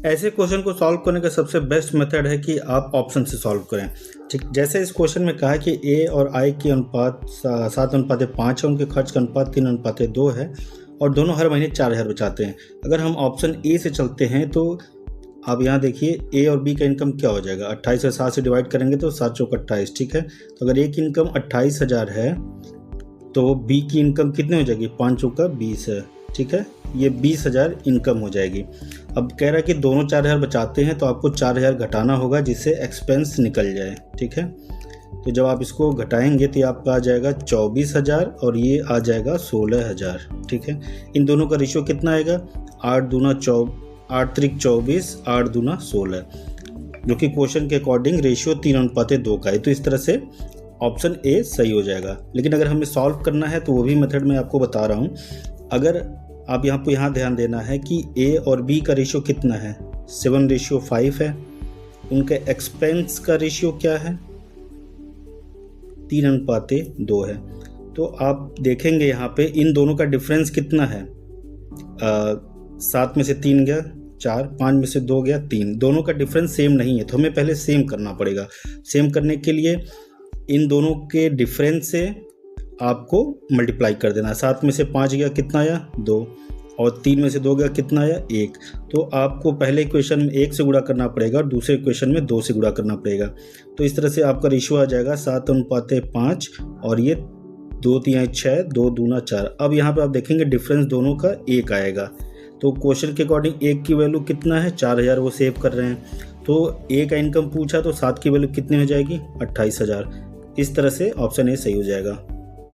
ऐसे क्वेश्चन को सॉल्व करने का सबसे बेस्ट मेथड है कि आप ऑप्शन से सॉल्व करें। ठीक, जैसे इस क्वेश्चन में कहा है कि ए और आई की अनुपात 7:5 है, उनके खर्च का अनुपात 3:2 है और दोनों हर महीने 4000 बचाते हैं। अगर हम ऑप्शन ए से चलते हैं तो आप यहाँ देखिए ए और बी का इनकम क्या हो जाएगा, 28 और 7 से डिवाइड करेंगे तो 7 चौक 28। ठीक है, तो अगर ए की इनकम 28,000 है तो बी की इनकम कितनी हो जाएगी, 5 चौका 20 है। ठीक है, ये 20,000 इनकम हो जाएगी। अब कह रहा है कि दोनों 4000 बचाते हैं तो आपको 4000 घटाना होगा जिससे एक्सपेंस निकल जाए। ठीक है, तो जब आप इसको घटाएंगे तो आपका आ जाएगा 24,000 और ये आ जाएगा 16,000। ठीक है, इन दोनों का रेशियो कितना आएगा, 8 दूना 24, 8 दूना 16, जो कि क्वेश्चन के अकॉर्डिंग रेशियो 3:2 का है। तो इस तरह से ऑप्शन ए सही हो जाएगा। लेकिन अगर हमें सॉल्व करना है तो वो भी मेथड मैं आपको बता रहा हूँ। अगर आप यहाँ ध्यान देना है कि ए और बी का रेशियो कितना है, 7:5 है। उनके एक्सपेंस का रेशियो क्या है, 3:2 है। तो आप देखेंगे यहाँ पे इन दोनों का डिफरेंस कितना है, 7 में से 3 गया 4, 5 में से 2 गया 3। दोनों का डिफरेंस सेम नहीं है तो हमें पहले सेम करना पड़ेगा। सेम करने के लिए इन दोनों के डिफरेंस से आपको मल्टीप्लाई कर देना। 7 में से 5 गया कितना आया, 2, और 3 में से 2 गया कितना आया, 1। तो आपको पहले इक्वेशन में 1 से गुणा करना पड़ेगा और दूसरे इक्वेशन में 2 से गुणा करना पड़ेगा। तो इस तरह से आपका रेशियो आ जाएगा 7:5 और ये 2 3 6, 2 दूना 4। अब यहाँ पे आप देखेंगे डिफरेंस दोनों का 1 आएगा। तो क्वेश्चन के अकॉर्डिंग 1 की वैल्यू कितना है, 4000 वो सेव कर रहे हैं। तो ए का इनकम पूछा तो 7 की वैल्यू कितनी हो जाएगी, 28,000। इस तरह से ऑप्शन ए सही हो जाएगा।